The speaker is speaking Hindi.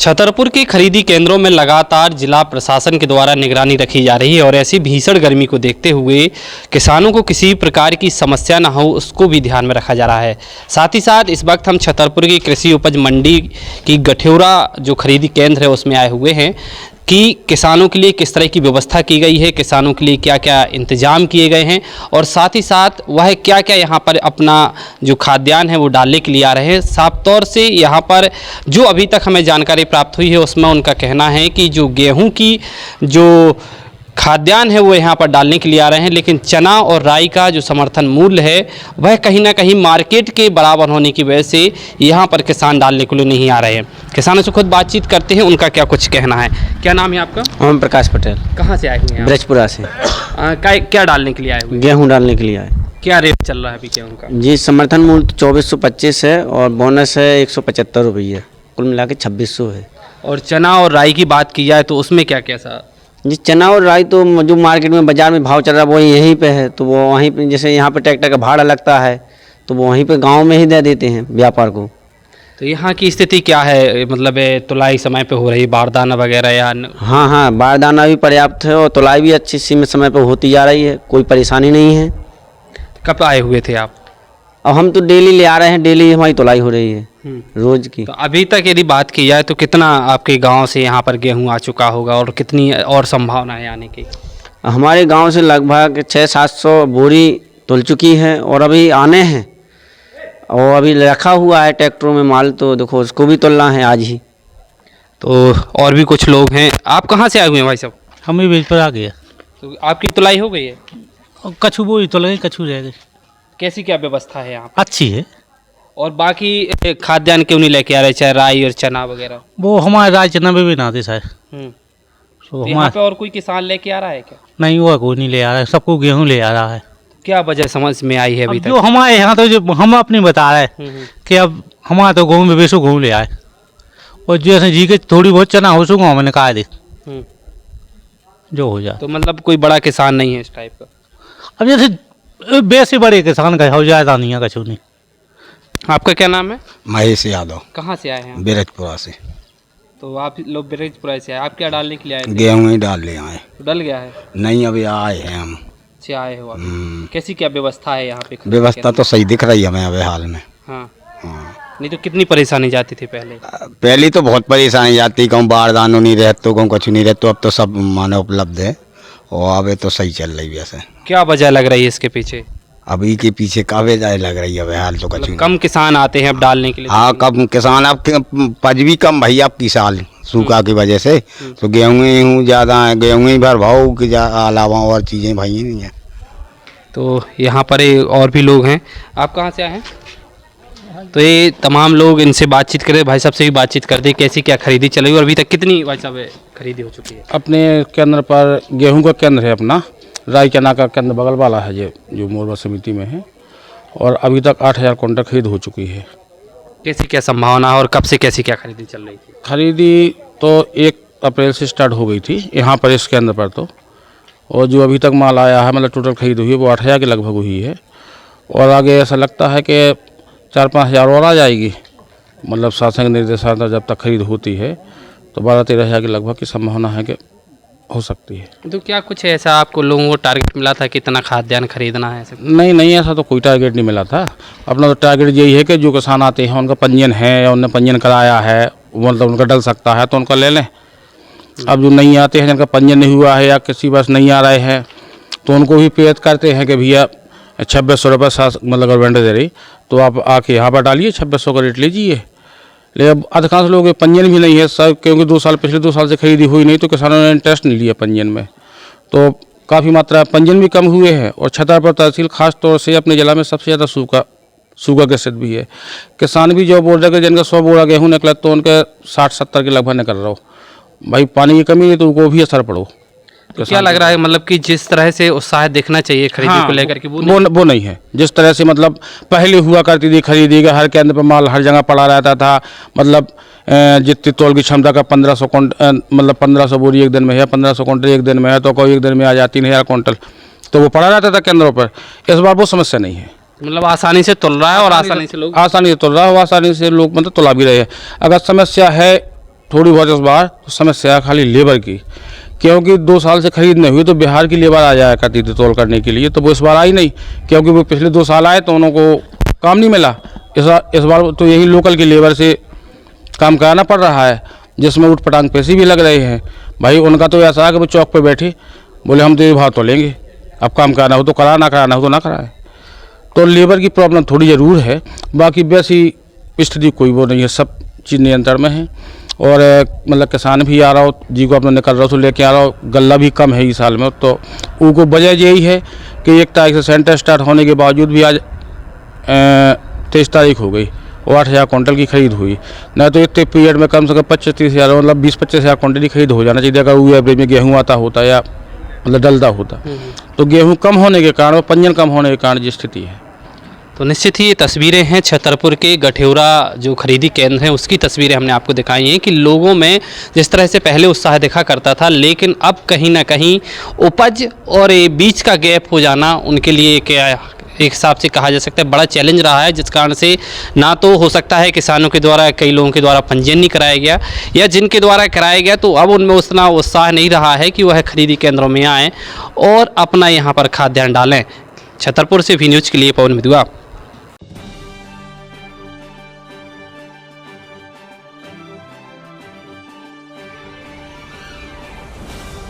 छतरपुर के खरीदी केंद्रों में लगातार जिला प्रशासन के द्वारा निगरानी रखी जा रही है और ऐसी भीषण गर्मी को देखते हुए किसानों को किसी प्रकार की समस्या न हो उसको भी ध्यान में रखा जा रहा है। साथ ही साथ इस वक्त हम छतरपुर की कृषि उपज मंडी की गठियोरा जो खरीदी केंद्र है उसमें आए हुए हैं कि किसानों के लिए किस तरह की व्यवस्था की गई है, किसानों के लिए क्या क्या इंतजाम किए गए हैं और साथ ही साथ वह क्या क्या यहाँ पर अपना जो खाद्यान्न है वो डालने के लिए आ रहे हैं। साफ तौर से यहाँ पर जो अभी तक हमें जानकारी प्राप्त हुई है उसमें उनका कहना है कि जो गेहूं की जो खाद्यान्न है वो यहाँ पर डालने के लिए आ रहे हैं, लेकिन चना और राई का जो समर्थन मूल्य है वह कहीं ना कहीं मार्केट के बराबर होने की वजह से यहाँ पर किसान डालने के लिए नहीं आ रहे हैं। किसानों से खुद बातचीत करते हैं, उनका क्या कुछ कहना है। क्या नाम है आपका? ओम प्रकाश पटेल। कहाँ से आए हुए हैं? ब्रजपुरा से। क्या डालने के लिए आए हुए? गेहूं डालने के लिए आए। क्या रेट चल रहा है अभी गेहूं का? जी, समर्थन मूल्य 2425 है और बोनस है 175 रुपये, कुल मिला के 2600 है। और चना और राई की बात की जाए तो उसमें क्या कैसा? जी, चना और राई तो जो मार्केट में बाज़ार में भाव चल रहा है वो यहीं पे है, तो वो वहीं पे जैसे यहाँ पे ट्रैक्टर का भाड़ा लगता है तो वो वहीं पे गांव में ही दे देते हैं व्यापार को। तो यहाँ की स्थिति क्या है, मतलब तुलाई समय पे हो रही, बारदाना वगैरह या हाँ, बारदाना भी पर्याप्त है और तुलाई भी अच्छी समय पे होती जा रही है, कोई परेशानी नहीं है। कब आए हुए थे आप? अब हम तो डेली ले आ रहे हैं, डेली हमारी तुलाई हो रही है रोज की। तो अभी तक यदि बात की जाए तो कितना आपके गांव से यहाँ पर गेहूं आ चुका होगा और कितनी और संभावना है आने की? हमारे गांव से लगभग 600-700 बोरी तुल चुकी है और अभी आने हैं और अभी रखा हुआ है ट्रैक्टरों में माल, तो देखो उसको भी तुलना है आज ही। तो और भी कुछ लोग हैं। आप कहाँ से आए हुए हैं भाई साहब? हम भी बीज पर आ गए। तो आपकी तुलाई हो गई है? कछु बोई तो लगे, कछु रह गई। कैसी क्या व्यवस्था है यहाँ? अच्छी है। और बाकी खाद्यान्न क्यों नहीं लेके आ रहे, चाहे राई और चना वगैरह? वो हमारे राय चना में भी ना दे सर। तो यहाँ पे और कोई किसान लेके आ रहा है क्या? नहीं, वो कोई नहीं ले आ रहा है, सबको गेहूं ले आ रहा है। क्या वजह समझ में आई है अभी तक? जो हमारे यहाँ तो जो हम अपनी बता रहे हैं कि अब हमारा तो गेहूँ में बेसो गेहूँ ले आए और जैसे जी के थोड़ी बहुत चना हो सको मैंने कहा दे जो हो जाए। तो मतलब कोई बड़ा किसान नहीं है इस टाइप का? अब जैसे बेसे बड़े किसान का हो जाए नहीं है कछु नहीं। आपका क्या नाम है? महेश यादव। कहाँ से आए हैं? ब्रजपुरा से। तो आप लोग ब्रजपुरा से आए, आप क्या डालने के लिए आए थे? गेहूँ ही डाल ले आए। तो डल गया है? नहीं, अभी आए हैं हम। अच्छा, आए हो आप। कैसी क्या व्यवस्था है यहाँ पे? व्यवस्था तो सही दिख रही है हमें अभी हाल में। हाँ। नहीं तो कितनी परेशानी जाती थी पहले? पहले तो बहुत परेशानी जाती, कहूँ बारदानों नहीं रहते, कहूँ कुछ नहीं रहते, अब तो सब मानव उपलब्ध है और अब तो सही चल रही है। वैसे क्या वजह लग रही है इसके पीछे? अभी के पीछे का वजह लग रही है हाल तो कुछ कम किसान आते हैं अब डालने के लिए? हाँ, कम किसान, अब पज भी कम भाई अब की साल सूखा की वजह से, तो गेहूँ ज़्यादा है, गेहूँ ही भर भाव के अलावा और चीज़ें भाई नहीं है। तो यहाँ पर और भी लोग हैं। आप कहाँ से आए हैं? तो ये तमाम लोग, इनसे बातचीत करें, भाई साहब से भी बातचीत कर दे कैसी क्या खरीदी चल रही है और अभी तक कितनी भाई साहब खरीदी हो चुकी है? अपने केंद्र पर गेहूं का केंद्र है अपना, राई चना का केंद्र बगल वाला है ये जो मोरबा समिति में है, और अभी तक 8000 कुंटल खरीद हो चुकी है। कैसी क्या संभावना है और कब से कैसी क्या खरीदी चल रही थी? खरीदी तो 1 अप्रैल से स्टार्ट हो गई थी यहाँ पर इस केंद्र पर तो, और जो अभी तक माल आया है मतलब टोटल खरीद हुई है वो 8000 के लगभग हुई है और आगे ऐसा लगता है कि 4-5 हज़ार और आ जाएगी। मतलब शासन निर्देशानुसार जब तक खरीद होती है तो 12-13 हज़ार के लगभग की संभावना है कि हो सकती है। तो क्या कुछ ऐसा आपको लोगों को टारगेट मिला था कि इतना खाद्यान्न खरीदना है ऐसे? नहीं, ऐसा तो कोई टारगेट नहीं मिला था। अपना तो टारगेट यही है कि जो किसान आते हैं उनका पंजीयन है या उन्होंने पंजीयन कराया है, मतलब उनका डल सकता है तो उनका ले लें। अब जो नहीं आते हैं, जिनका पंजीयन नहीं हुआ है या किसी बस नहीं आ रहे हैं, तो उनको भी प्रेरित करते हैं कि भैया 2600 रुपये मतलब गवर्नमेंट दे रही तो आप आके यहाँ पर डालिए, 2600 का रेट लीजिए। लेकिन अधिकांश लोगों के पंजीयन भी नहीं है सब, क्योंकि पिछले 2 साल से खरीदी हुई नहीं तो किसानों ने इंटरेस्ट नहीं लिया पंजीयन में, तो काफ़ी मात्रा पंजीयन भी कम हुए हैं। और छतरपुर तहसील खास तौर से अपने जिला में सबसे ज़्यादा सूखा ग्रसित भी है। किसान भी जो बोल रहे हैं जिनका 100 बोरा गेहूँ निकला तो उनके 60-70 के लगभग निकल रहा हो। भाई पानी की कमी है तो उनको भी असर पड़ो। तो क्या लग रहा है मतलब कि जिस तरह से उत्साह देखना चाहिए खरीदी को लेकर के वो नहीं है जिस तरह से मतलब पहले हुआ करती थी खरीदी का, हर केंद्र पर माल हर जगह पड़ा रहता था, मतलब जितनी तौल की क्षमता का 1500 कुंटल, मतलब 1500 बोरी एक दिन में है, 1500 कुंटल एक दिन में है, तो कोई एक दिन में आ जाती 3000 कुंटल, तो वो पड़ा रहता था केंद्रों पर। इस बार वो समस्या नहीं है, मतलब आसानी से तुल रहा है और आसानी से लोग आसानी से तुल रहा है, आसानी से लोग मतलब तुला भी रहे हैं। अगर समस्या है थोड़ी बहुत इस बार तो समस्या है खाली लेबर की, क्योंकि 2 साल से खरीद नहीं हुई तो बिहार की लेबर आ जाया करती थी तोल करने के लिए, तो वो इस बार आई नहीं, क्योंकि वो पिछले 2 साल आए तो उनको काम नहीं मिला। इस बार तो यही लोकल की लेबर से काम कराना पड़ रहा है, जिसमें उठ पटांग पैसे भी लग रहे हैं। भाई उनका तो ऐसा है कि वो चौक पे बैठे बोले हम तेरे भाव तो लेंगे, अब काम कराना हो तो करा, ना कराना हो तो ना कराए। तो लेबर की प्रॉब्लम थोड़ी ज़रूर है, बाकी वैसी स्थिति कोई वो नहीं है, सब चीज़ नियंत्रण में है। और मतलब किसान भी आ रहा हो जी को अपना निकल रहा हो तो लेके आ रहा हो, गल्ला भी कम है इस साल में, तो उनको वजह यही है कि 1 तारीख से सेंटर स्टार्ट होने के बावजूद भी आज 23 तारीख हो गई और 8,000 क्विंटल की खरीद हुई। नहीं तो इतने पीरियड में कम से कम 25-30 हज़ार मतलब 20-25 हज़ार क्विंटल की खरीद हो जाना चाहिए अगर वो एवरेज में गेहूँ आता होता या मतलब डलता होता। तो गेहूँ कम होने के कारण और पंजन कम होने के कारण ये स्थिति है। तो निश्चित ही ये तस्वीरें हैं छतरपुर के गठेौरा जो खरीदी केंद्र हैं उसकी तस्वीरें हमने आपको दिखाई हैं कि लोगों में जिस तरह से पहले उत्साह देखा करता था, लेकिन अब कहीं ना कहीं उपज और ये बीच का गैप हो जाना उनके लिए क्या एक हिसाब से कहा जा सकता है बड़ा चैलेंज रहा है, जिस कारण से ना तो हो सकता है किसानों के द्वारा कई लोगों के द्वारा पंजीयन नहीं कराया गया, या जिनके द्वारा कराया गया तो अब उनमें उतना उत्साह नहीं रहा है कि वह खरीदी केंद्रों में आएँ और अपना यहाँ पर खाद्यान्न डालें। छतरपुर से वी न्यूज़ के लिए पवन मिदुआ।